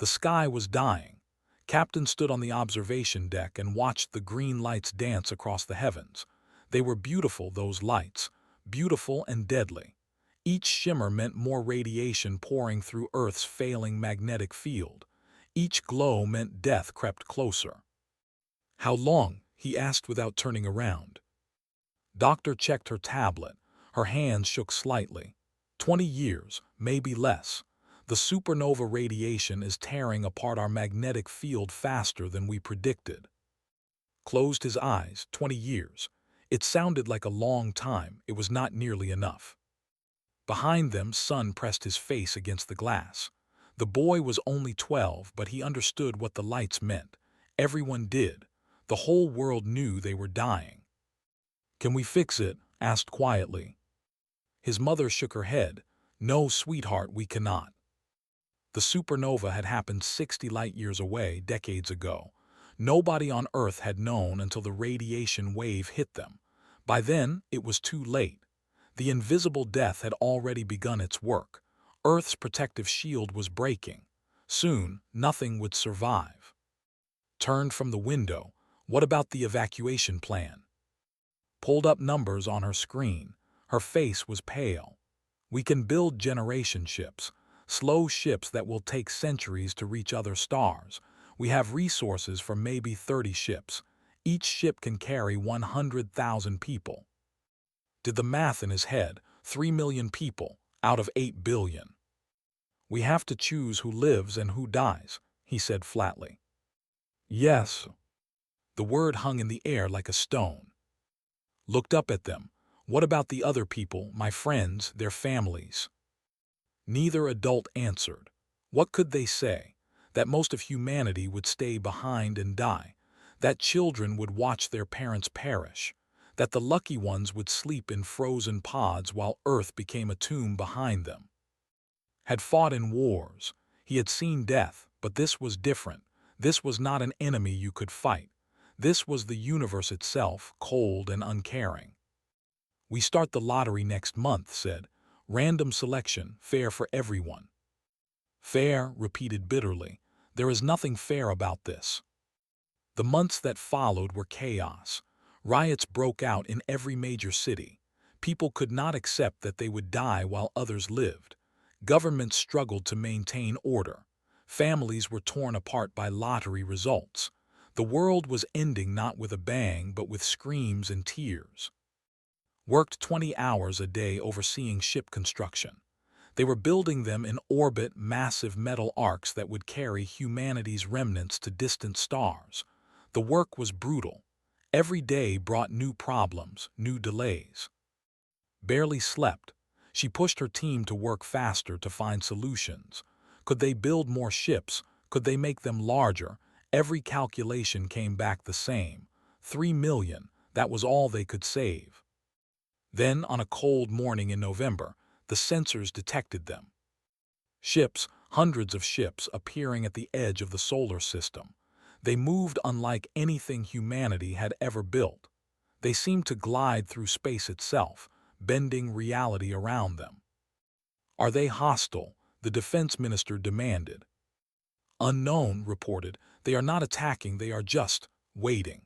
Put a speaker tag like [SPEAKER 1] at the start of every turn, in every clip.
[SPEAKER 1] The sky was dying. Captain stood on the observation deck and watched the green lights dance across the heavens. They were beautiful, those lights, beautiful and deadly. Each shimmer meant more radiation pouring through Earth's failing magnetic field. Each glow meant death crept closer. "How long?" he asked without turning around. Doctor checked her tablet. Her hands shook slightly. 20 years, maybe less. The supernova radiation is tearing apart our magnetic field faster than we predicted. Closed his eyes. 20 years. It sounded like a long time. It was not nearly enough. Behind them, Sun pressed his face against the glass. The boy was only 12, but he understood what the lights meant. Everyone did. The whole world knew they were dying. "Can we fix it?" asked quietly. His mother shook her head. "No, sweetheart, we cannot." The supernova had happened 60 light-years away, decades ago. Nobody on Earth had known until the radiation wave hit them. By then, it was too late. The invisible death had already begun its work. Earth's protective shield was breaking. Soon, nothing would survive. Turned from the window. What about the evacuation plan? Pulled up numbers on her screen. Her face was pale. "We can build generation ships, slow ships that will take centuries to reach other stars. We have resources for maybe 30 ships. Each ship can carry 100,000 people." Did the math in his head. 3 million people out of 8 billion. "We have to choose who lives and who dies," he said flatly. "Yes." The word hung in the air like a stone. Looked up at them. "What about the other people, my friends, their families?" Neither adult answered. What could they say? That most of humanity would stay behind and die. That children would watch their parents perish. That the lucky ones would sleep in frozen pods while Earth became a tomb behind them. Had fought in wars. He had seen death, but this was different. This was not an enemy you could fight. This was the universe itself, cold and uncaring. "We start the lottery next month," said. "Random selection, fair for everyone." "Fair," repeated bitterly. "There is nothing fair about this." The months that followed were chaos. Riots broke out in every major city. People could not accept that they would die while others lived. Governments struggled to maintain order. Families were torn apart by lottery results. The world was ending not with a bang, but with screams and tears. Worked 20 hours a day overseeing ship construction. They were building them in orbit, massive metal arcs that would carry humanity's remnants to distant stars. The work was brutal. Every day brought new problems, new delays. Barely slept. She pushed her team to work faster to find solutions. Could they build more ships? Could they make them larger? Every calculation came back the same. 3 million, that was all they could save. Then, on a cold morning in November, the sensors detected them. Ships, hundreds of ships, appearing at the edge of the solar system. They moved unlike anything humanity had ever built. They seemed to glide through space itself, bending reality around them. "Are they hostile?" the defense minister demanded. "Unknown," reported. "They are not attacking, they are just waiting."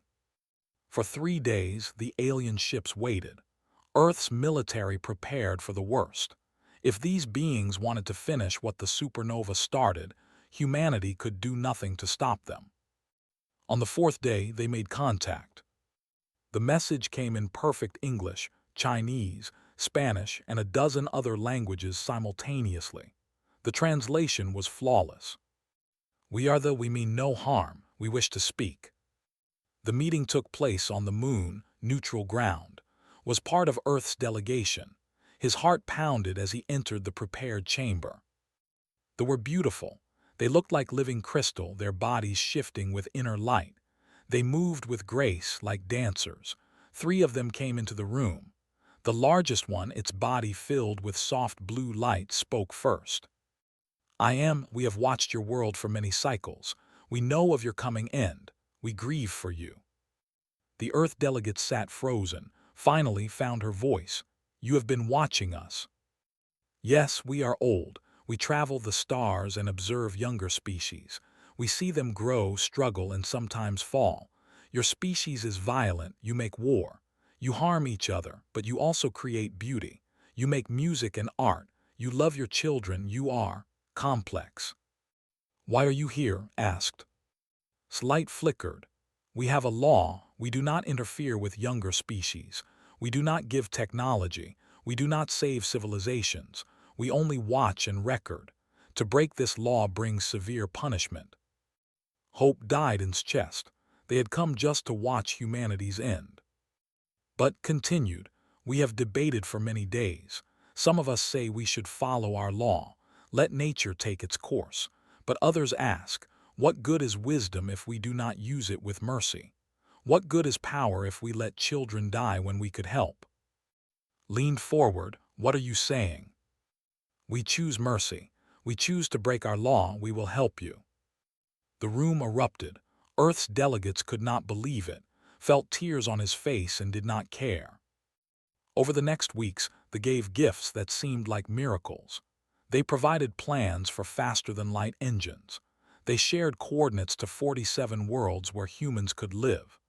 [SPEAKER 1] For 3 days, the alien ships waited. Earth's military prepared for the worst. If these beings wanted to finish what the supernova started, humanity could do nothing to stop them. On the 4th day, they made contact. The message came in perfect English, Chinese, Spanish, and a dozen other languages simultaneously. The translation was flawless. We mean no harm. We wish to speak." The meeting took place on the moon, neutral ground. Was part of Earth's delegation. His heart pounded as he entered the prepared chamber. They were beautiful. They looked like living crystal, their bodies shifting with inner light. They moved with grace like dancers. 3 of them came into the room. The largest one, its body filled with soft blue light, spoke first. We have watched your world for many cycles. We know of your coming end. We grieve for you." The Earth delegate sat frozen, finally found her voice. "You have been watching us." "Yes, we are old. We travel the stars and observe younger species. We see them grow, struggle, and sometimes fall. Your species is violent, you make war. You harm each other, but you also create beauty. You make music and art. You love your children, you are complex. Why are you here? Asked. Light flickered. We have a law. We do not interfere with younger species. We do not give technology. We do not save civilizations. We only watch and record. To break this law brings severe punishment. Hope died in his chest. They had come just to watch humanity's end. But continued, we have debated for many days. Some of us say we should follow our law, let nature take its course. But others ask, what good is wisdom if we do not use it with mercy? What good is power if we let children die when we could help? Leaned forward, what are you saying? We choose mercy. We choose to break our law, we will help you. The room erupted. Earth's delegates could not believe it, felt tears on his face and did not care. Over the next weeks, they gave gifts that seemed like miracles. They provided plans for faster-than-light engines. They shared coordinates to 47 worlds where humans could live.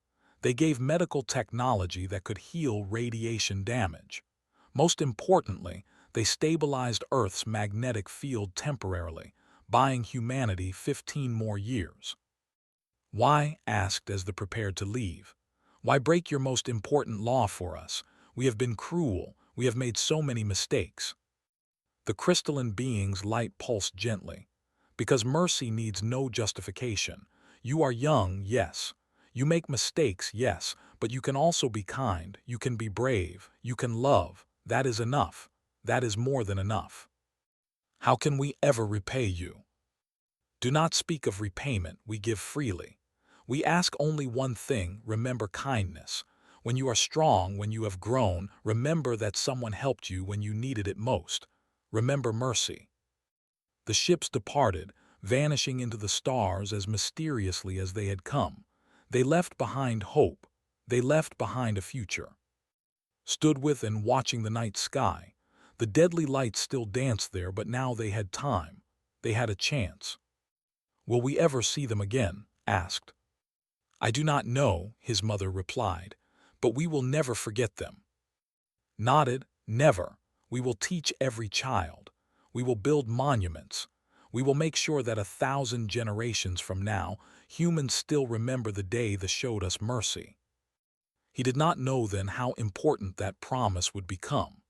[SPEAKER 1] They gave medical technology that could heal radiation damage. Most importantly, they stabilized Earth's magnetic field temporarily, buying humanity 15 more years. Why? Asked as they prepared to leave. Why break your most important law for us? We have been cruel. We have made so many mistakes. The crystalline being's light pulsed gently. Because mercy needs no justification. You are young, yes. You make mistakes, yes, but you can also be kind, you can be brave, you can love. That is enough. That is more than enough. How can we ever repay you? Do not speak of repayment, we give freely. We ask only one thing, remember kindness. When you are strong, when you have grown, remember that someone helped you when you needed it most. Remember mercy. The ships departed, vanishing into the stars as mysteriously as they had come. They left behind hope. They left behind a future. Stood with and watching the night sky. The deadly lights still danced there, but now they had time. They had a chance. Will we ever see them again? Asked. I do not know, his mother replied, but we will never forget them. Nodded, never. We will teach every child. We will build monuments. We will make sure that 1,000 generations from now, humans still remember the day that showed us mercy. He did not know then how important that promise would become.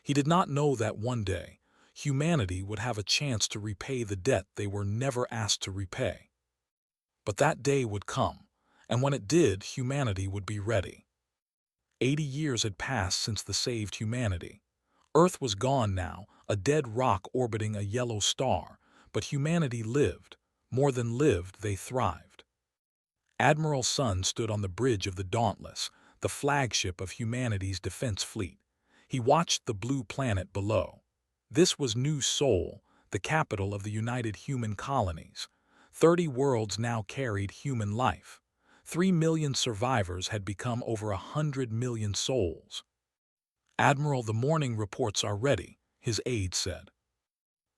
[SPEAKER 1] He did not know that one day, humanity would have a chance to repay the debt they were never asked to repay. But that day would come, and when it did, humanity would be ready. 80 years had passed since they saved humanity. Earth was gone now, a dead rock orbiting a yellow star, but humanity lived. More than lived, they thrived. Admiral Sun stood on the bridge of the Dauntless, the flagship of humanity's defense fleet. He watched the blue planet below. This was New Sol, the capital of the United Human Colonies. 30 worlds now carried human life. 3 million survivors had become over 100 million souls. Admiral, the morning reports are ready, his aide said.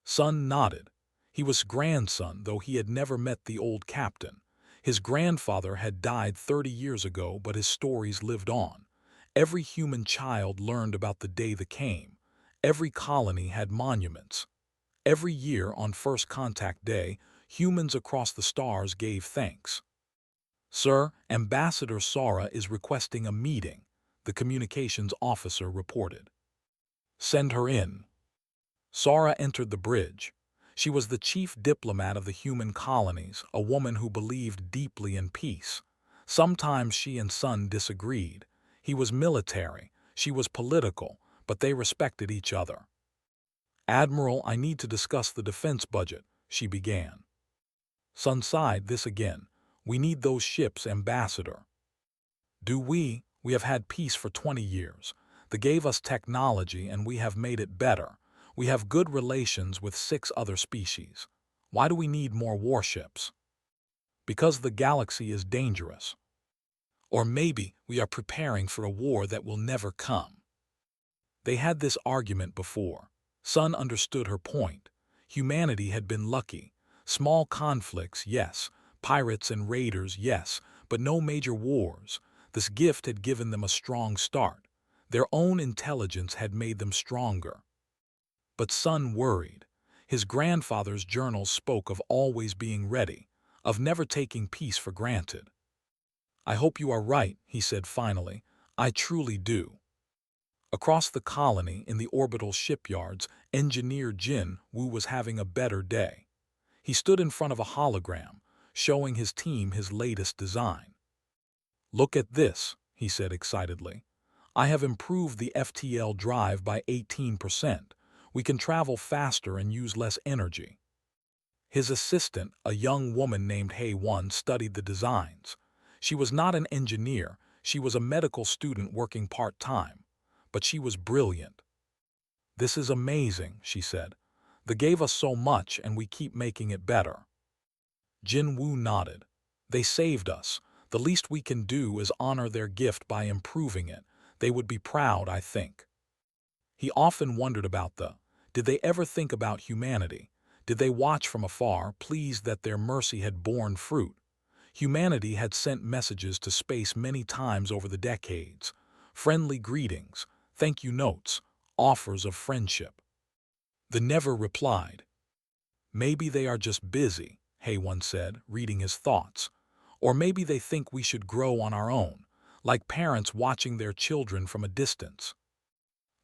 [SPEAKER 1] Sun nodded. He was grandson, though he had never met the old captain. His grandfather had died 30 years ago, but his stories lived on. Every human child learned about the day that came. Every colony had monuments. Every year on First Contact Day, humans across the stars gave thanks. Sir, Ambassador Sara is requesting a meeting, the communications officer reported. Send her in. Sara entered the bridge. She was the chief diplomat of the human colonies, a woman who believed deeply in peace. Sometimes she and Sun disagreed. He was military, she was political, but they respected each other. Admiral, I need to discuss the defense budget, she began. Sun sighed, this again. We need those ships, Ambassador. Do we? We have had peace for 20 years. They gave us technology and we have made it better. We have good relations with 6 other species. Why do we need more warships? Because the galaxy is dangerous. Or maybe we are preparing for a war that will never come. They had this argument before. Sun understood her point. Humanity had been lucky. Small conflicts, yes. Pirates and raiders, yes. But no major wars. This gift had given them a strong start. Their own intelligence had made them stronger. But Sun worried. His grandfather's journals spoke of always being ready, of never taking peace for granted. "I hope you are right," he said finally. "I truly do." Across the colony, in the orbital shipyards, engineer Jin Woo was having a better day. He stood in front of a hologram, showing his team his latest design. "Look at this," he said excitedly. "I have improved the FTL drive by 18%. We can travel faster and use less energy." His assistant, a young woman named Hei-Won, studied the designs. She was not an engineer, she was a medical student working part-time. But she was brilliant. "This is amazing," she said. "They gave us so much and we keep making it better." Jin Woo nodded. "They saved us. The least we can do is honor their gift by improving it. They would be proud, I think." He often wondered about did they ever think about humanity? Did they watch from afar, pleased that their mercy had borne fruit? Humanity had sent messages to space many times over the decades. Friendly greetings, thank you notes, offers of friendship. They never replied. "Maybe they are just busy," Hei-Won said, reading his thoughts. "Or maybe they think we should grow on our own, like parents watching their children from a distance."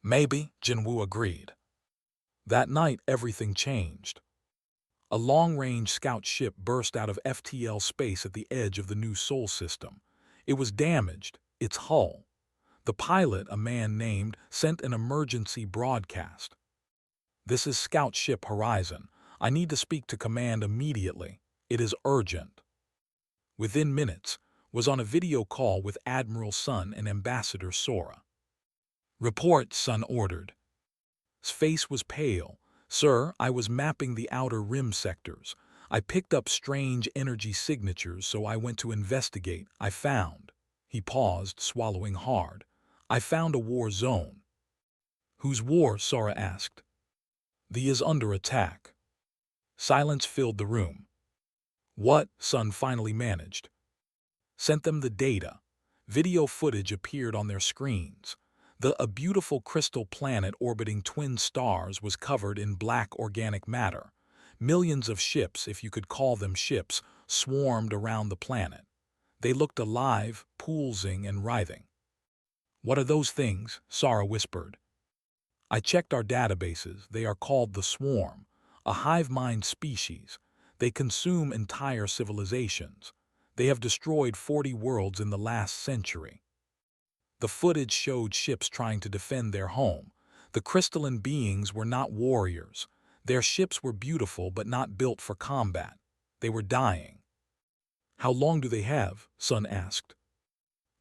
[SPEAKER 1] "Maybe," Jinwoo agreed. That night, everything changed. A long-range scout ship burst out of FTL space at the edge of the new Sol system. It was damaged, its hull. The pilot, a man named, sent an emergency broadcast. "This is Scout Ship Horizon. I need to speak to command immediately. It is urgent." Within minutes, was on a video call with Admiral Sun and Ambassador Sora. "Report," Sun ordered. His face was pale. "Sir, I was mapping the outer rim sectors. I picked up strange energy signatures, so I went to investigate. I found—" He paused, swallowing hard. "I found a war zone." "Whose war?" Sora asked. "The is under attack." Silence filled the room. "What?" Sun finally managed. "Sent them the data." Video footage appeared on their screens. A beautiful crystal planet orbiting twin stars was covered in black organic matter. Millions of ships, if you could call them ships, swarmed around the planet. They looked alive, pulsing and writhing. "What are those things?" Sora whispered. "I checked our databases. They are called the Swarm, a hive-mind species. They consume entire civilizations. They have destroyed 40 worlds in the last century." The footage showed ships trying to defend their home. The crystalline beings were not warriors. Their ships were beautiful but not built for combat. They were dying. "How long do they have?" Sun asked.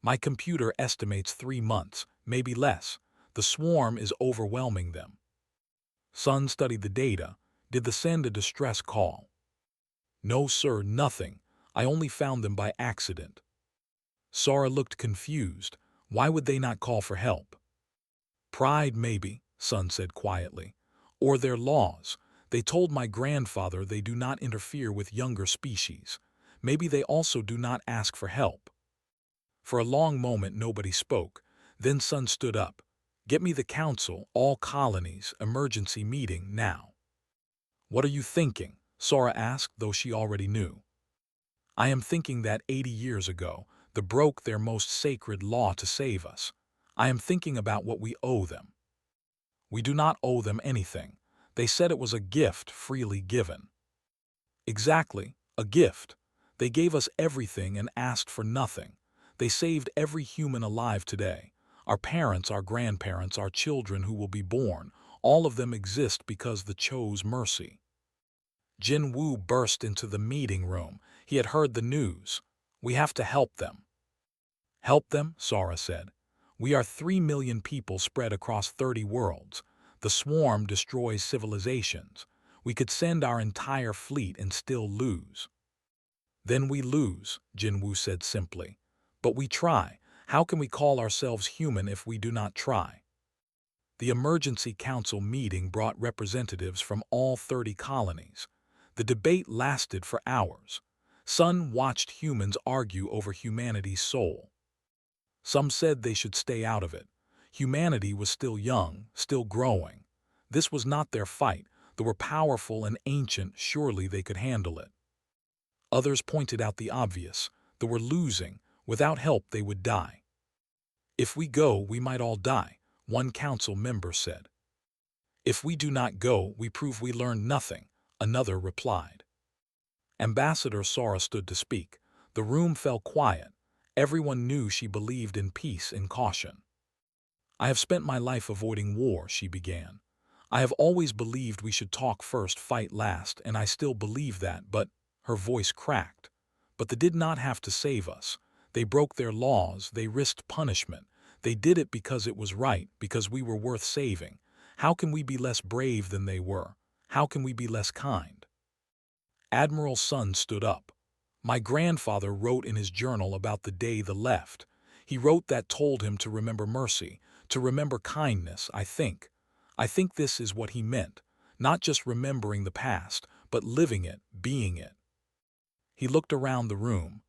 [SPEAKER 1] "My computer estimates 3 months, maybe less. The swarm is overwhelming them." Sun studied the data. "Did they send a distress call?" "No, sir, nothing. I only found them by accident." Sora looked confused. Why would they not call for help? "Pride, maybe," Sun said quietly. "Or their laws. They told my grandfather they do not interfere with younger species. Maybe they also do not ask for help." For a long moment nobody spoke. Then Sun stood up. "Get me the council, all colonies, emergency meeting, now." "What are you thinking?" Sora asked, though she already knew. "I am thinking that 80 years ago, they broke their most sacred law to save us. I am thinking about what we owe them." "We do not owe them anything. They said it was a gift freely given." "Exactly, a gift. They gave us everything and asked for nothing. They saved every human alive today. Our parents, our grandparents, our children who will be born, all of them exist because they chose mercy." Jin Woo burst into the meeting room. He had heard the news. "We have to help them." "Help them?" Sora said. "We are 3 million people spread across 30 worlds. The swarm destroys civilizations. We could send our entire fleet and still lose." "Then we lose," Jinwoo said simply. "But we try. How can we call ourselves human if we do not try?" The emergency council meeting brought representatives from all 30 colonies. The debate lasted for hours. Sun watched humans argue over humanity's soul. Some said they should stay out of it. Humanity was still young, still growing. This was not their fight. They were powerful and ancient, surely they could handle it. Others pointed out the obvious. They were losing. Without help, they would die. If we go, we might all die, one council member said. If we do not go, we prove we learned nothing, another replied. Ambassador Sora stood to speak. The room fell quiet. Everyone knew she believed in peace and caution. I have spent my life avoiding war, she began. I have always believed we should talk first, fight last, and I still believe that, but her voice cracked. But they did not have to save us. They broke their laws, they risked punishment. They did it because it was right, because we were worth saving. How can we be less brave than they were? How can we be less kind? Admiral Sun stood up. My grandfather wrote in his journal about the day they left. He wrote that told him to remember mercy, to remember kindness, I think. I think this is what he meant, not just remembering the past, but living it, being it. He looked around the room.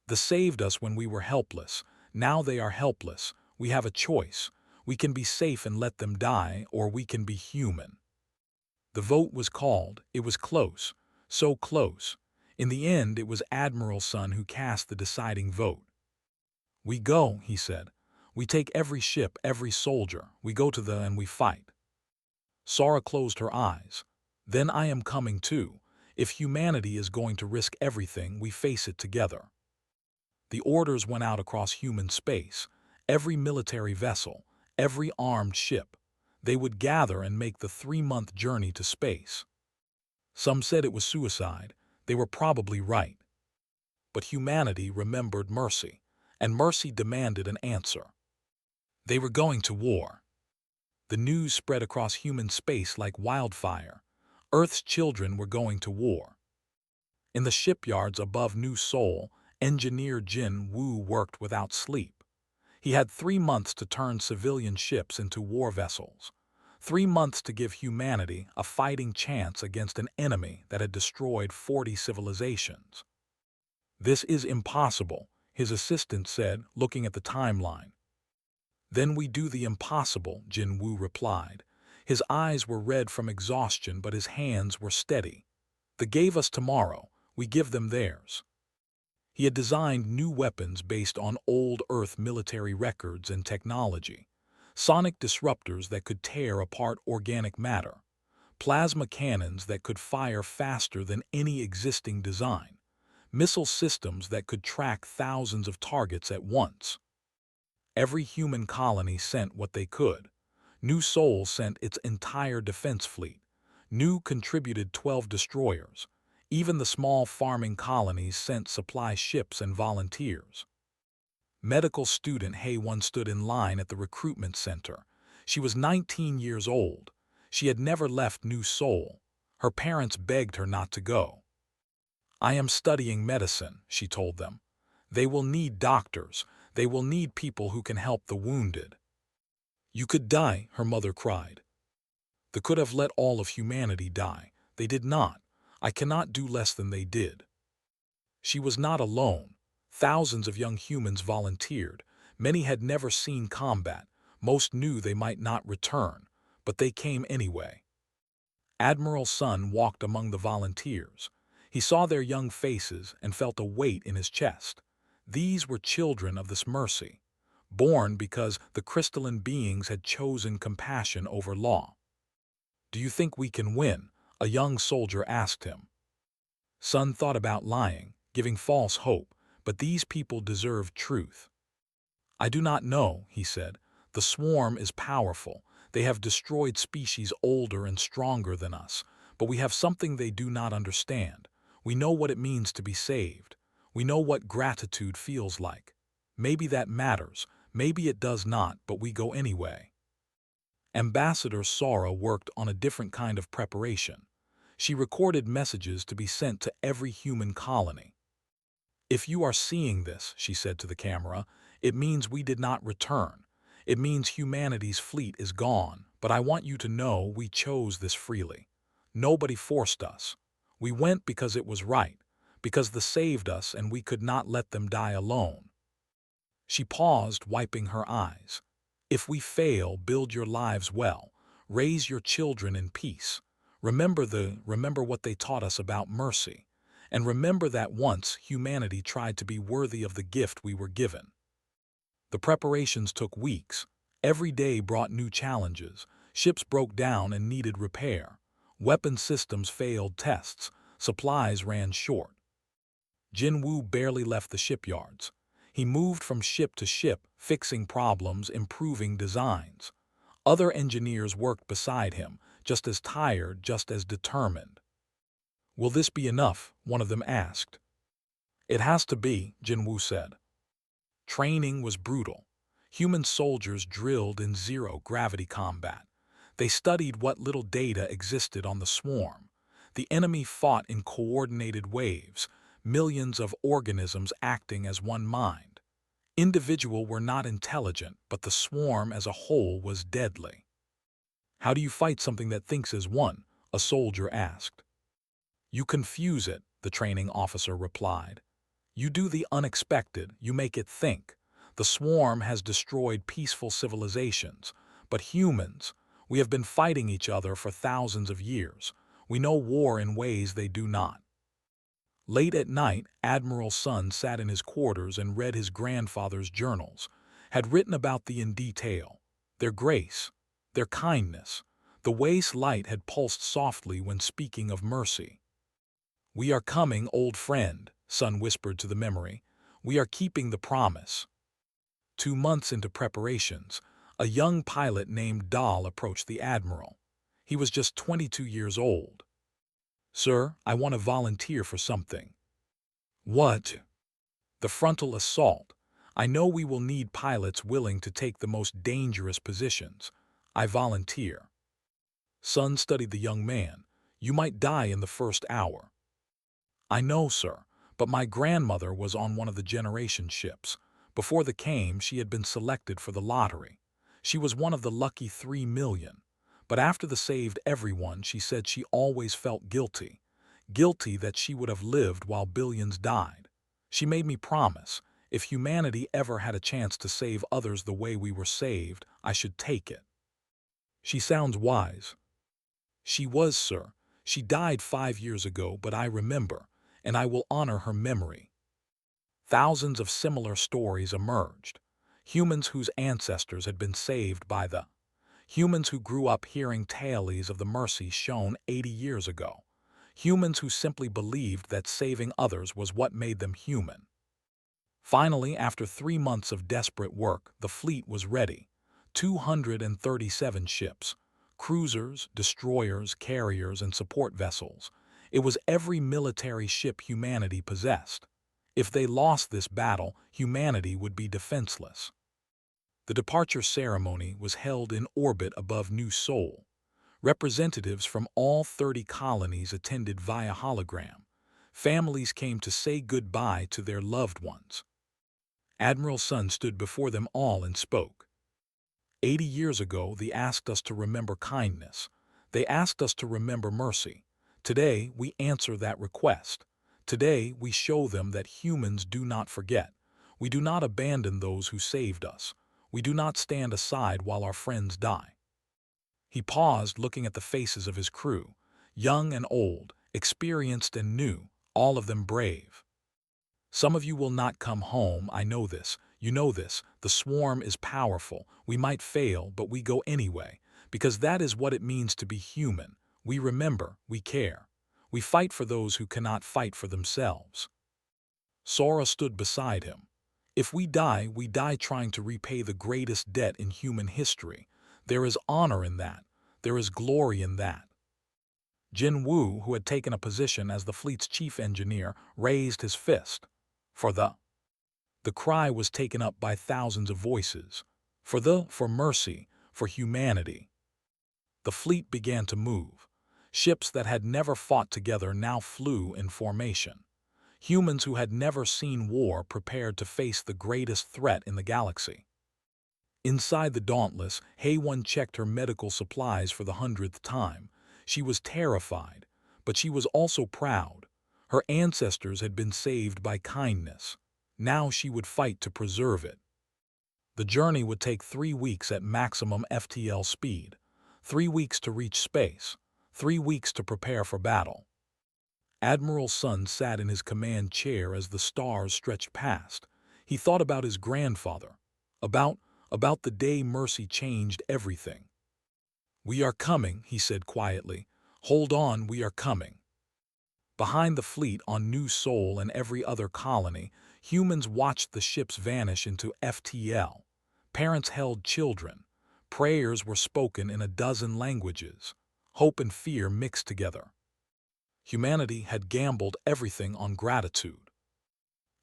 [SPEAKER 1] They saved us when we were helpless. Now they are helpless. We have a choice. We can be safe and let them die, or we can be human. The vote was called. It was close. So close. In the end, it was Admiral Sun who cast the deciding vote. We go, he said. We take every ship, every soldier. We go to the and we fight. Sora closed her eyes. Then I am coming too. If humanity is going to risk everything, we face it together. The orders went out across human space. Every military vessel, every armed ship. They would gather and make the 3-month journey to space. Some said it was suicide. They were probably right. But humanity remembered mercy, and mercy demanded an answer. They were going to war. The news spread across human space like wildfire. Earth's children were going to war. In the shipyards above New Seoul, engineer Jin Woo worked without sleep. He had 3 months to turn civilian ships into war vessels. 3 months to give humanity a fighting chance against an enemy that had destroyed 40 civilizations. This is impossible, his assistant said, looking at the timeline. Then we do the impossible, Jin Woo replied. His eyes were red from exhaustion, but his hands were steady. They gave us tomorrow, we give them theirs. He had designed new weapons based on old Earth military records and technology. Sonic disruptors that could tear apart organic matter. Plasma cannons that could fire faster than any existing design. Missile systems that could track thousands of targets at once. Every human colony sent what they could. New Seoul sent its entire defense fleet. New contributed 12 destroyers. Even the small farming colonies sent supply ships and volunteers. Medical student Hae-won stood in line at the recruitment center. She was 19 years old. She had never left New Seoul. Her parents begged her not to go. I am studying medicine, she told them. They will need doctors. They will need people who can help the wounded. You could die, her mother cried. They could have let all of humanity die. They did not. I cannot do less than they did. She was not alone. Thousands of young humans volunteered. Many had never seen combat. Most knew they might not return, but they came anyway. Admiral Sun walked among the volunteers. He saw their young faces and felt a weight in his chest. These were children of this mercy, born because the crystalline beings had chosen compassion over law. Do you think we can win? A young soldier asked him. Sun thought about lying, giving false hope, but these people deserve truth. I do not know, he said. The swarm is powerful. They have destroyed species older and stronger than us, but we have something they do not understand. We know what it means to be saved. We know what gratitude feels like. Maybe that matters, maybe it does not, but we go anyway. Ambassador Sora worked on a different kind of preparation. She recorded messages to be sent to every human colony. If you are seeing this, she said to the camera, it means we did not return. It means humanity's fleet is gone, But I want you to know we chose this freely. Nobody forced us. We went because it was right, because they saved us and we could not let them die alone." She paused, wiping her eyes. "If we fail, build your lives well. Raise your children in peace. Remember what they taught us about mercy. And remember that once humanity tried to be worthy of the gift we were given." The preparations took weeks. Every day brought new challenges. Ships broke down and needed repair. Weapon systems failed tests. Supplies ran short. Jinwoo barely left the shipyards. He moved from ship to ship, fixing problems, improving designs. Other engineers worked beside him, just as tired, just as determined. "Will this be enough?" one of them asked. "It has to be," Jinwoo said. Training was brutal. Human soldiers drilled in zero-gravity combat. They studied what little data existed on the swarm. The enemy fought in coordinated waves, millions of organisms acting as one mind. Individuals were not intelligent, but the swarm as a whole was deadly. "How do you fight something that thinks as one?" a soldier asked. "You confuse it," the training officer replied. "You do the unexpected, you make it think. The swarm has destroyed peaceful civilizations, but humans, we have been fighting each other for thousands of years. We know war in ways they do not." Late at night, Admiral Sun sat in his quarters and read his grandfather's journals, had written about them in detail. Their grace, their kindness, the ways light had pulsed softly when speaking of mercy. "We are coming, old friend," Sun whispered to the memory. "We are keeping the promise." 2 months into preparations, a young pilot named Dahl approached the admiral. He was just 22 years old. "Sir, I want to volunteer for something." "What?" "The frontal assault. I know we will need pilots willing to take the most dangerous positions. I volunteer." Sun studied the young man. "You might die in the first hour." "I know, sir, but my grandmother was on one of the generation ships. Before they came, she had been selected for the lottery. She was one of the lucky 3 million. But after they saved everyone, she said she always felt guilty. Guilty that she would have lived while billions died. She made me promise, if humanity ever had a chance to save others the way we were saved, I should take it." "She sounds wise." "She was, sir. She died 5 years ago, but I remember, and I will honor her memory." Thousands of similar stories emerged. Humans whose ancestors had been saved by the humans who grew up hearing tales of the mercy shown 80 years ago. Humans who simply believed that saving others was what made them human. Finally, after 3 months of desperate work, the fleet was ready. 237 ships, cruisers, destroyers, carriers, and support vessels. It was every military ship humanity possessed. If they lost this battle, humanity would be defenseless. The departure ceremony was held in orbit above New Seoul. Representatives from all 30 colonies attended via hologram. Families came to say goodbye to their loved ones. Admiral Sun stood before them all and spoke. 80 years ago, they asked us to remember kindness. They asked us to remember mercy. Today, we answer that request. Today, we show them that humans do not forget. We do not abandon those who saved us. We do not stand aside while our friends die. He paused, looking at the faces of his crew, young and old, experienced and new, all of them brave. "Some of you will not come home, I know this. You know this. The swarm is powerful. We might fail, but we go anyway, because that is what it means to be human. We remember, we care. We fight for those who cannot fight for themselves." Sora stood beside him. "If we die trying to repay the greatest debt in human history. There is honor in that. There is glory in that." Jin Woo, who had taken a position as the fleet's chief engineer, raised his fist. "For the..." The cry was taken up by thousands of voices. For mercy, for humanity." The fleet began to move. Ships that had never fought together now flew in formation. Humans who had never seen war prepared to face the greatest threat in the galaxy. Inside the Dauntless, Hay-1 checked her medical supplies for the 100th time. She was terrified, but she was also proud. Her ancestors had been saved by kindness. Now she would fight to preserve it. The journey would take 3 weeks at maximum FTL speed, 3 weeks to reach space, 3 weeks to prepare for battle. Admiral Sun sat in his command chair as the stars stretched past. He thought about his grandfather, about the day Mercy changed everything. "We are coming," he said quietly. "Hold on, we are coming." Behind the fleet on New Sol and every other colony, humans watched the ships vanish into FTL. Parents held children. Prayers were spoken in a dozen languages. Hope and fear mixed together. Humanity had gambled everything on gratitude.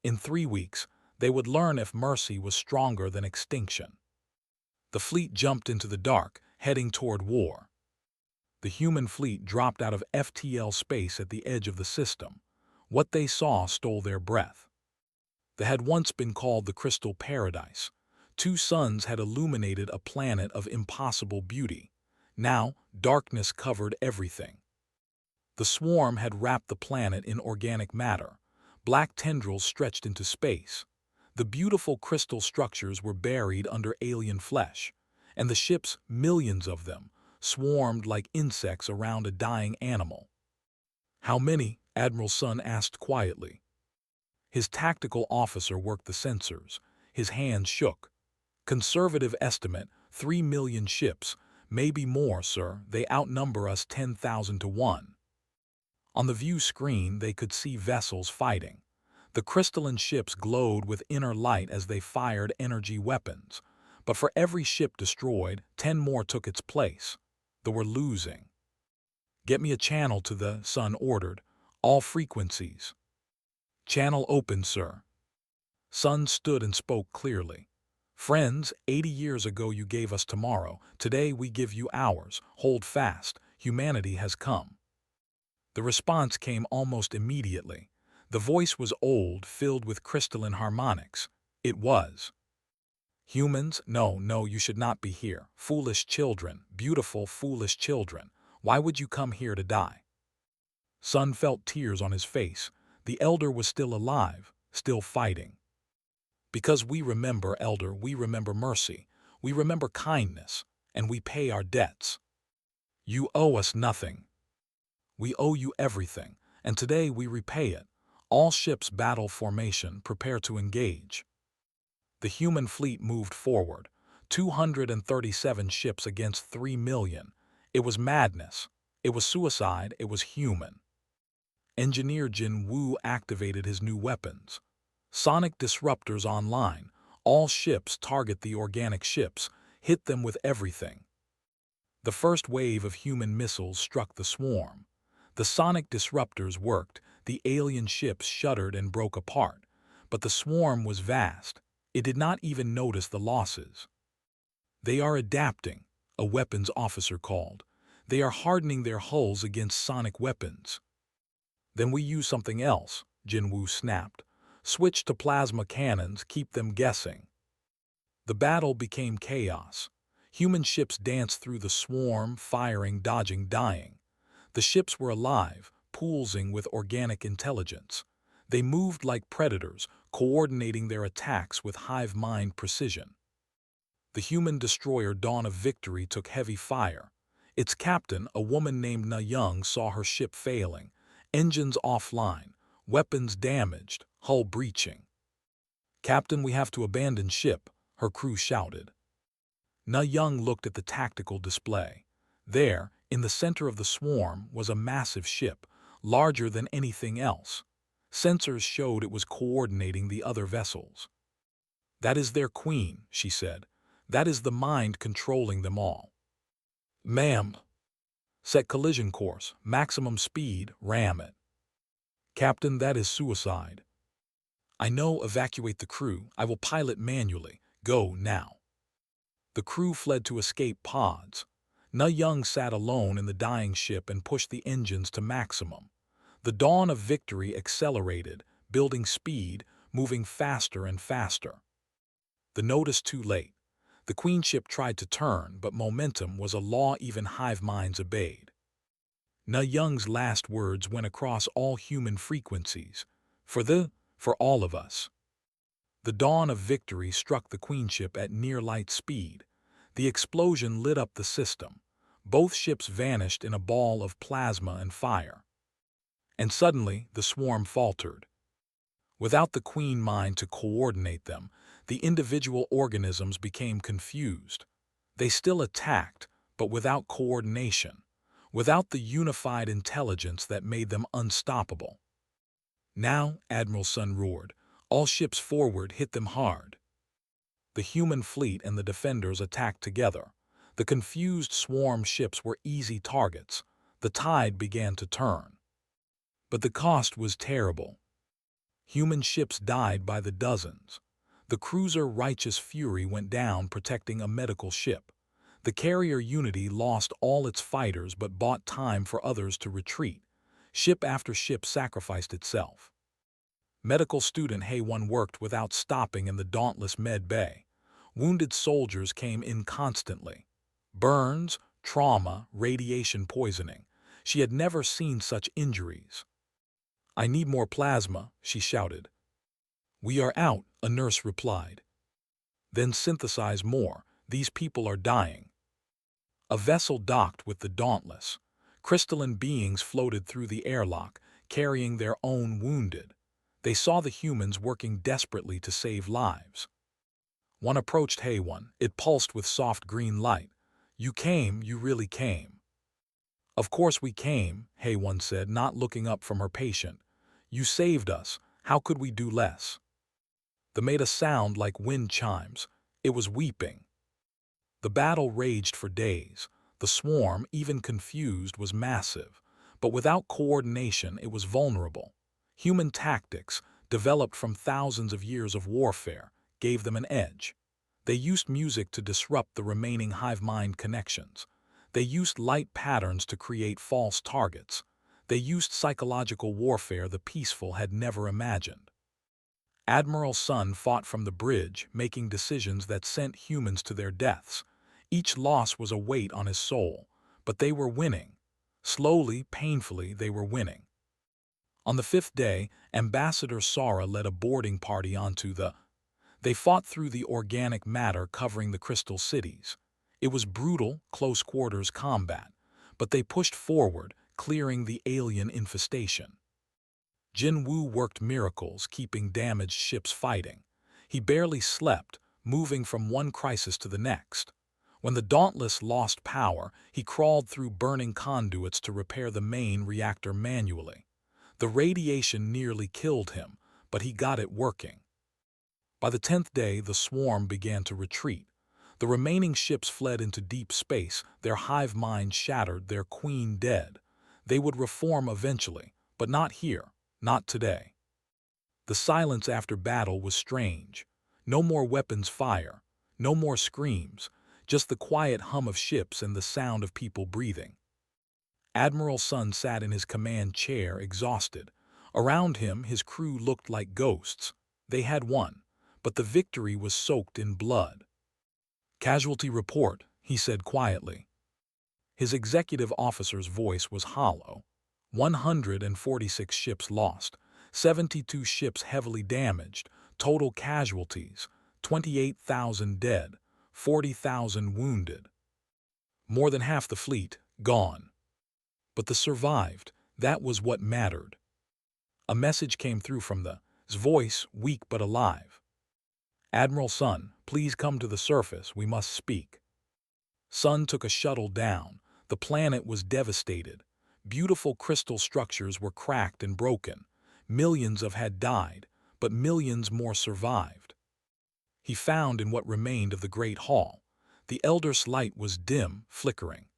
[SPEAKER 1] In 3 weeks, they would learn if mercy was stronger than extinction. The fleet jumped into the dark, heading toward war. The human fleet dropped out of FTL space at the edge of the system. What they saw stole their breath. They had once been called the Crystal Paradise. 2 suns had illuminated a planet of impossible beauty. Now, darkness covered everything. The swarm had wrapped the planet in organic matter. Black tendrils stretched into space. The beautiful crystal structures were buried under alien flesh, and the ships, millions of them, swarmed like insects around a dying animal. "How many?" Admiral Sun asked quietly. His tactical officer worked the sensors. His hands shook. "Conservative estimate, 3 million ships. Maybe more, sir. They outnumber us 10,000 to 1. On the view screen, they could see vessels fighting. The crystalline ships glowed with inner light as they fired energy weapons. But for every ship destroyed, 10 more took its place. They were losing. "Get me a channel to the," Sun ordered. "All frequencies." "Channel open, sir." Sun stood and spoke clearly. "Friends, 80 years ago you gave us tomorrow. Today we give you hours. Hold fast. Humanity has come." The response came almost immediately. The voice was old, filled with crystalline harmonics. It was. "Humans, no, you should not be here. Foolish children, beautiful, foolish children. Why would you come here to die?" Sun felt tears on his face. The elder was still alive, still fighting. "Because we remember, elder, we remember mercy. We remember kindness, and we pay our debts. You owe us nothing. We owe you everything, and today we repay it. All ships battle formation, prepare to engage." The human fleet moved forward, 237 ships against 3 million. It was madness. It was suicide. It was human. Engineer Jin Woo activated his new weapons. Sonic disruptors online. All ships target the organic ships. Hit them with everything. The first wave of human missiles struck the swarm. The sonic disruptors worked. The alien ships shuddered and broke apart. But the swarm was vast. It did not even notice the losses. "They are adapting," a weapons officer called. "They are hardening their hulls against sonic weapons." "Then we use something else," Jinwoo snapped. "Switch to plasma cannons, keep them guessing." The battle became chaos. Human ships danced through the swarm, firing, dodging, dying. The ships were alive, pulsing with organic intelligence. They moved like predators, coordinating their attacks with hive mind precision. The human destroyer Dawn of Victory took heavy fire. Its captain, a woman named Na Young, saw her ship failing. Engines offline, weapons damaged, hull breaching. "Captain, we have to abandon ship," her crew shouted. Na Young looked at the tactical display. There, in the center of the swarm, was a massive ship, larger than anything else. Sensors showed it was coordinating the other vessels. "That is their queen," she said. "That is the mind controlling them all." "Ma'am." "Set collision course, maximum speed, ram it." "Captain, that is suicide." "I know, evacuate the crew. I will pilot manually. Go now." The crew fled to escape pods. Na Young sat alone in the dying ship and pushed the engines to maximum. The Dawn of Victory accelerated, building speed, moving faster and faster. The notice too late. The queen ship tried to turn, but momentum was a law even hive minds obeyed. Na Young's last words went across all human frequencies. For all of us. The dawn of victory struck the queen ship at near-light speed. The explosion lit up the system. Both ships vanished in a ball of plasma and fire. And suddenly, the swarm faltered. Without the queen mind to coordinate them, the individual organisms became confused. They still attacked, but without coordination, without the unified intelligence that made them unstoppable. Now, Admiral Sun roared, all ships forward, hit them hard. The human fleet and the defenders attacked together. The confused swarm ships were easy targets. The tide began to turn. But the cost was terrible. Human ships died by the dozens. The cruiser Righteous Fury went down protecting a medical ship. The carrier Unity lost all its fighters but bought time for others to retreat. Ship after ship sacrificed itself. Medical student Hay-1 worked without stopping in the dauntless med bay. Wounded soldiers came in constantly. Burns, trauma, radiation poisoning. She had never seen such injuries. "I need more plasma," she shouted. "We are out," a nurse replied. "Then synthesize more. These people are dying." A vessel docked with the Dauntless. Crystalline beings floated through the airlock, carrying their own wounded. They saw the humans working desperately to save lives. One approached Hay-1. It pulsed with soft green light. "You came, you really came." "Of course we came," Hay-1 said, not looking up from her patient. "You saved us. How could we do less?" They made a sound like wind chimes. It was weeping. The battle raged for days. The swarm, even confused, was massive. But without coordination, it was vulnerable. Human tactics, developed from thousands of years of warfare, gave them an edge. They used music to disrupt the remaining hive-mind connections. They used light patterns to create false targets. They used psychological warfare the peaceful had never imagined. Admiral Sun fought from the bridge, making decisions that sent humans to their deaths. Each loss was a weight on his soul, but they were winning. Slowly, painfully, they were winning. On the fifth day, Ambassador Sara led a boarding party onto the... They fought through the organic matter covering the crystal cities. It was brutal, close-quarters combat, but they pushed forward, clearing the alien infestation. Jin Woo worked miracles, keeping damaged ships fighting. He barely slept, moving from one crisis to the next. When the Dauntless lost power, he crawled through burning conduits to repair the main reactor manually. The radiation nearly killed him, but he got it working. By the 10th day, the swarm began to retreat. The remaining ships fled into deep space, their hive minds shattered, their queen dead. They would reform eventually, but not here, not today. The silence after battle was strange. No more weapons fire, no more screams, just the quiet hum of ships and the sound of people breathing. Admiral Sun sat in his command chair, exhausted. Around him, his crew looked like ghosts. They had won, but the victory was soaked in blood. "Casualty report," he said quietly. His executive officer's voice was hollow. 146 ships lost, 72 ships heavily damaged, total casualties, 28,000 dead, 40,000 wounded. More than half the fleet, gone. But the survived, that was what mattered. A message came through from his voice, weak but alive. "Admiral Sun, please come to the surface, we must speak." Sun took a shuttle down. The planet was devastated. Beautiful crystal structures were cracked and broken. Millions had died, but millions more survived. He found in what remained of the Great Hall. The Elder's light was dim, flickering.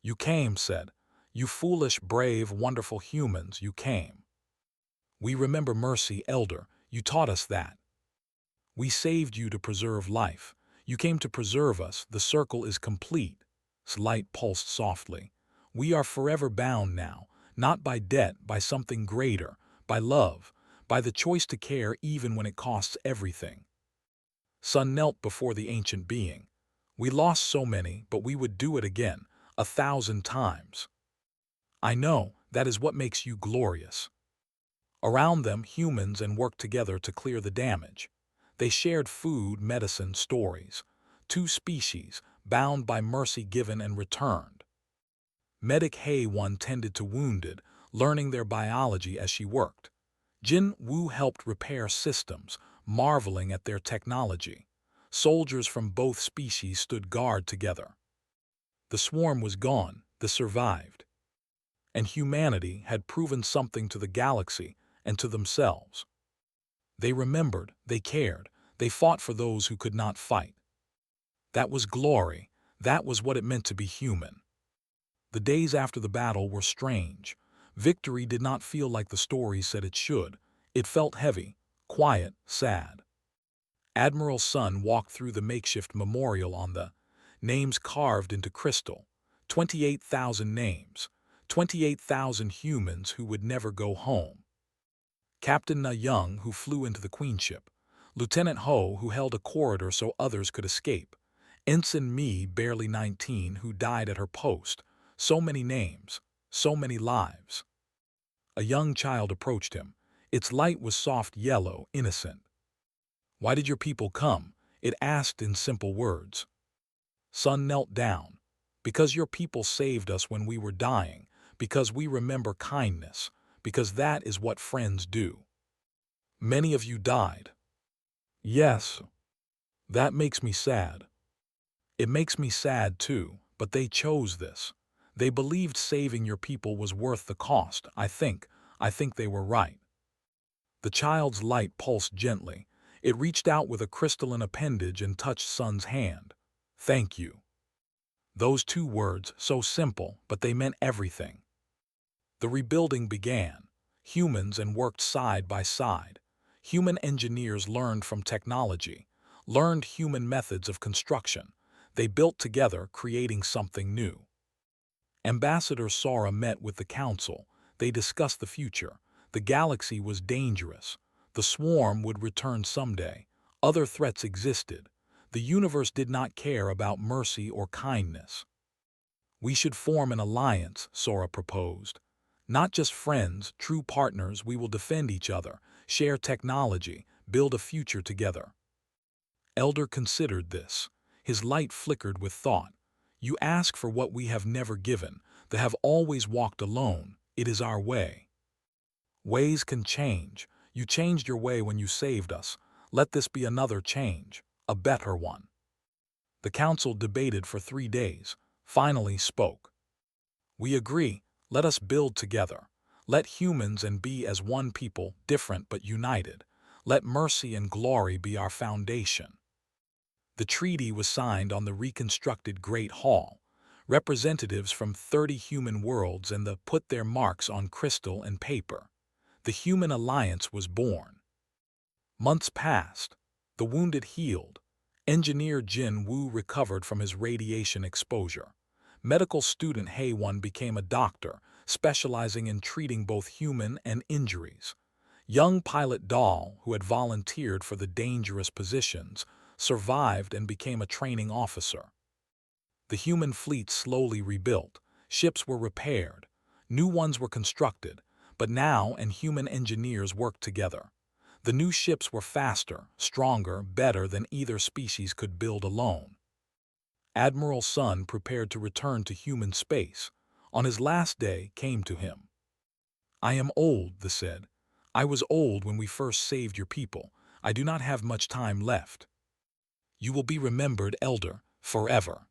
[SPEAKER 1] "You came," said. "You foolish, brave, wonderful humans, you came. We remember mercy, Elder, you taught us that. We saved you to preserve life. You came to preserve us, the circle is complete." His light pulsed softly. "We are forever bound now, not by debt, by something greater, by love, by the choice to care even when it costs everything." Sun knelt before the ancient being. We lost so many, but we would do it again, 1,000 times. I know, that is what makes you glorious. Around them, humans and worked together to clear the damage. They shared food, medicine, stories. Two species, bound by mercy given and returned. Medic HFY tended to wounded, learning their biology as she worked. Jin Woo helped repair systems, marveling at their technology. Soldiers from both species stood guard together. The swarm was gone, they survived. And humanity had proven something to the galaxy and to themselves. They remembered, they cared, they fought for those who could not fight. That was glory, that was what it meant to be human. The days after the battle were strange. Victory did not feel like the story said it should. It felt heavy, quiet, sad. Admiral Sun walked through the makeshift memorial on the names carved into crystal. 28,000 names. 28,000 humans who would never go home. Captain Na Young, who flew into the queenship. Lieutenant Ho, who held a corridor so others could escape. Ensign Mi, barely 19, who died at her post. So many names, so many lives. A young child approached him. Its light was soft yellow, innocent. "Why did your people come?" it asked in simple words. Sun knelt down. "Because your people saved us when we were dying, because we remember kindness, because that is what friends do." "Many of you died." "Yes. That makes me sad." "It makes me sad too, but they chose this. They believed saving your people was worth the cost. I think they were right." The child's light pulsed gently. It reached out with a crystalline appendage and touched Sun's hand. "Thank you." Those two words, so simple, but they meant everything. The rebuilding began. Humans and worked side by side. Human engineers learned from technology, learned human methods of construction. They built together, creating something new. Ambassador Sora met with the council. They discussed the future. The galaxy was dangerous. The swarm would return someday. Other threats existed. The universe did not care about mercy or kindness. "We should form an alliance," Sora proposed. "Not just friends, true partners. We will defend each other, share technology, build a future together." Elder considered this. His light flickered with thought. "You ask for what we have never given. They have always walked alone. It is our way." "Ways can change. You changed your way when you saved us. Let this be another change, a better one." The council debated for 3 days, finally spoke. "We agree. Let us build together. Let humans and be as one people, different but united. Let mercy and glory be our foundation." The treaty was signed on the reconstructed Great Hall. Representatives from 30 human worlds and put their marks on crystal and paper. The human alliance was born. Months passed. The wounded healed. Engineer Jin Woo recovered from his radiation exposure. Medical student HFY became a doctor, specializing in treating both human and injuries. Young pilot Dahl, who had volunteered for the dangerous positions, survived and became a training officer. The human fleet slowly rebuilt. Ships were repaired. New ones were constructed, but now human engineers worked together. The new ships were faster, stronger, better than either species could build alone. Admiral Sun prepared to return to human space. On his last day came to him. "I am old," they said. "I was old when we first saved your people. I do not have much time left. You will be remembered, Elder, forever."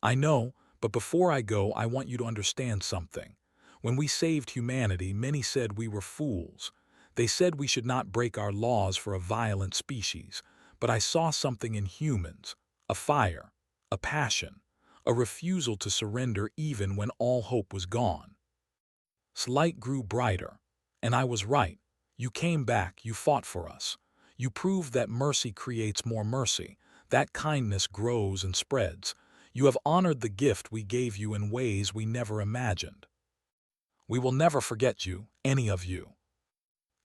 [SPEAKER 1] "I know, but before I go, I want you to understand something. When we saved humanity, many said we were fools. They said we should not break our laws for a violent species, but I saw something in humans, a fire, a passion, a refusal to surrender even when all hope was gone. Light grew brighter, and I was right. You came back, you fought for us. You proved that mercy creates more mercy, that kindness grows and spreads. You have honored the gift we gave you in ways we never imagined. We will never forget you, any of you."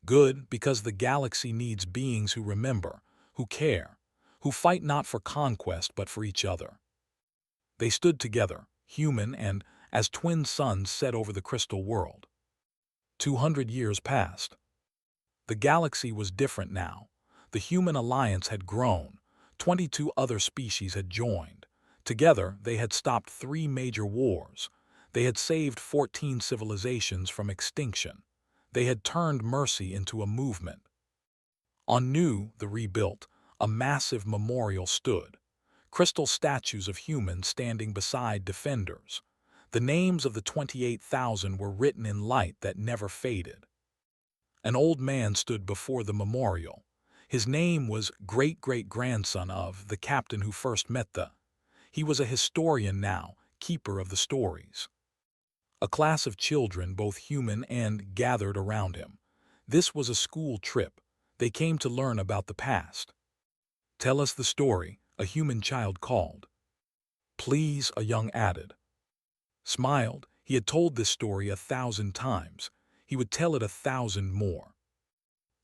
[SPEAKER 1] Good, because the galaxy needs beings who remember, who care. who fight not for conquest but for each other. They stood together, human and as twin suns set over the crystal world. 200 years passed. The galaxy was different now. The human alliance had grown. 22 other species had joined. Together, they had stopped 3 major wars. They had saved 14 civilizations from extinction. They had turned mercy into a movement. On Nu, the rebuilt, a massive memorial stood. Crystal statues of humans standing beside defenders. The names of the 28,000 were written in light that never faded. An old man stood before the memorial. His name was great-great-grandson of the captain who first met the. He was a historian now, keeper of the stories. A class of children, both human and gathered around him. This was a school trip. They came to learn about the past. "Tell us the story," a human child called. "Please," a young added. Smiled. He had told this story 1,000 times. He would tell it 1,000 more.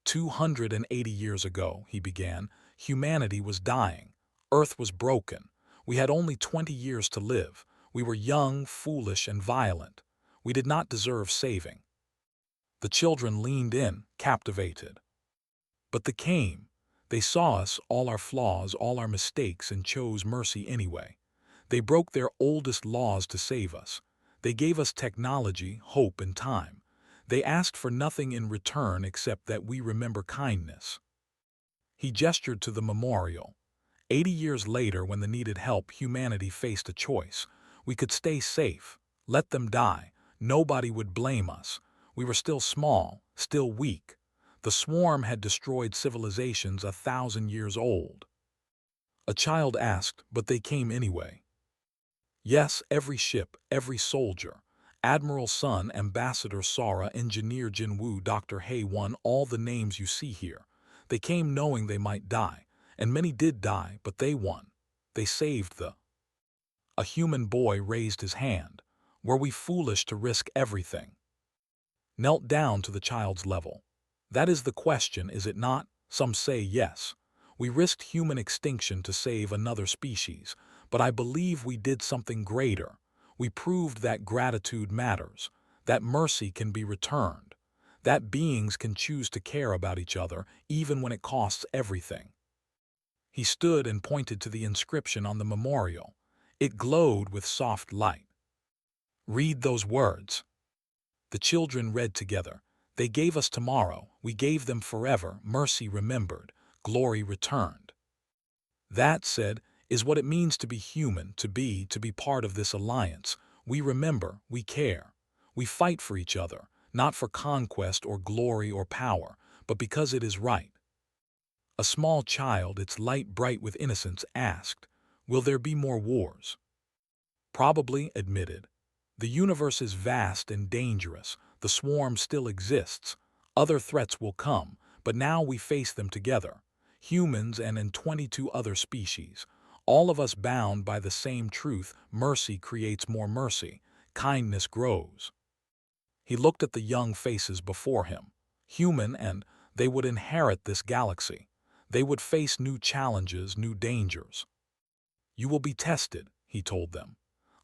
[SPEAKER 1] 280 years ago, he began, humanity was dying. Earth was broken. We had only 20 years to live. We were young, foolish, and violent. We did not deserve saving. The children leaned in, captivated. But they came. They saw us, all our flaws, all our mistakes, and chose mercy anyway. They broke their oldest laws to save us. They gave us technology, hope, and time. They asked for nothing in return except that we remember kindness. He gestured to the memorial. 80 years later, when they needed help, humanity faced a choice. We could stay safe, let them die. Nobody would blame us. We were still small, still weak. The swarm had destroyed civilizations 1,000 years old. A child asked, but they came anyway. Yes, every ship, every soldier. Admiral Sun, Ambassador Sara, Engineer Jinwoo, Dr. Hae-won, all the names you see here. They came knowing they might die, and many did die, but they won. They saved the. A human boy raised his hand. Were we foolish to risk everything? Knelt down to the child's level. That is the question, is it not? Some say yes. We risked human extinction to save another species, but I believe we did something greater. We proved that gratitude matters, that mercy can be returned, that beings can choose to care about each other even when it costs everything. He stood and pointed to the inscription on the memorial. It glowed with soft light. Read those words. The children read together. They gave us tomorrow, we gave them forever, mercy remembered, glory returned. That, said, is what it means to be human, to be part of this alliance. We remember, we care. We fight for each other, not for conquest or glory or power, but because it is right. A small child, its light bright with innocence, asked, "Will there be more wars?" Probably, admitted. The universe is vast and dangerous. The swarm still exists. Other threats will come, but now we face them together. Humans and 22 other species. All of us bound by the same truth: mercy creates more mercy. Kindness grows. He looked at the young faces before him. Human, and they would inherit this galaxy. They would face new challenges, new dangers. You will be tested, he told them.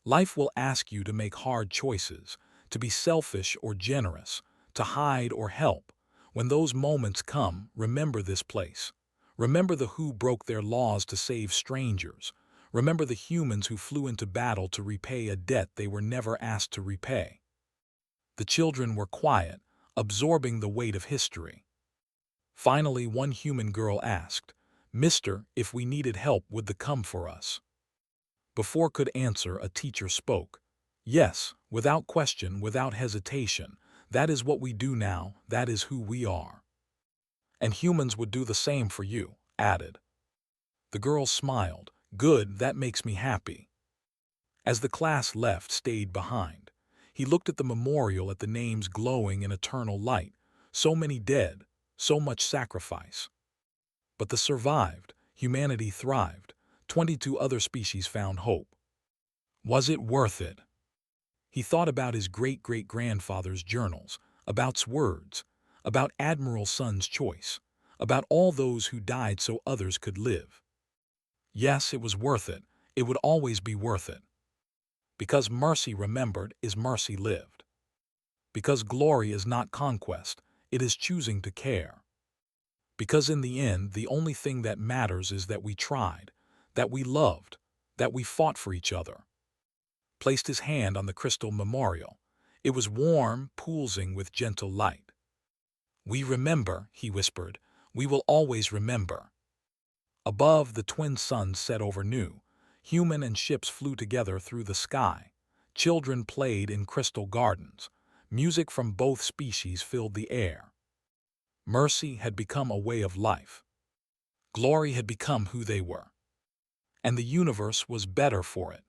[SPEAKER 1] Life will ask you to make hard choices, to be selfish or generous, to hide or help. When those moments come, remember this place. Remember the who broke their laws to save strangers. Remember the humans who flew into battle to repay a debt they were never asked to repay. The children were quiet, absorbing the weight of history. Finally, one human girl asked, "Mister, if we needed help, would they come for us?" Before could answer, a teacher spoke. "Yes, without question, without hesitation. That is what we do now, that is who we are." "And humans would do the same for you," added. The girl smiled. "Good, that makes me happy." As the class left, stayed behind. He looked at the memorial, at the names glowing in eternal light. So many dead, so much sacrifice. But they survived. Humanity thrived. 22 other species found hope. Was it worth it? He thought about his great-great-grandfather's journals, about words, about Admiral Sun's choice, about all those who died so others could live. Yes, it was worth it. It would always be worth it. Because mercy remembered is mercy lived. Because glory is not conquest, it is choosing to care. Because in the end, the only thing that matters is that we tried, that we loved, that we fought for each other. Placed his hand on the crystal memorial. It was warm, pulsing with gentle light. We remember, he whispered. We will always remember. Above, the twin suns set over New. Human and ships flew together through the sky. Children played in crystal gardens. Music from both species filled the air. Mercy had become a way of life. Glory had become who they were. And the universe was better for it.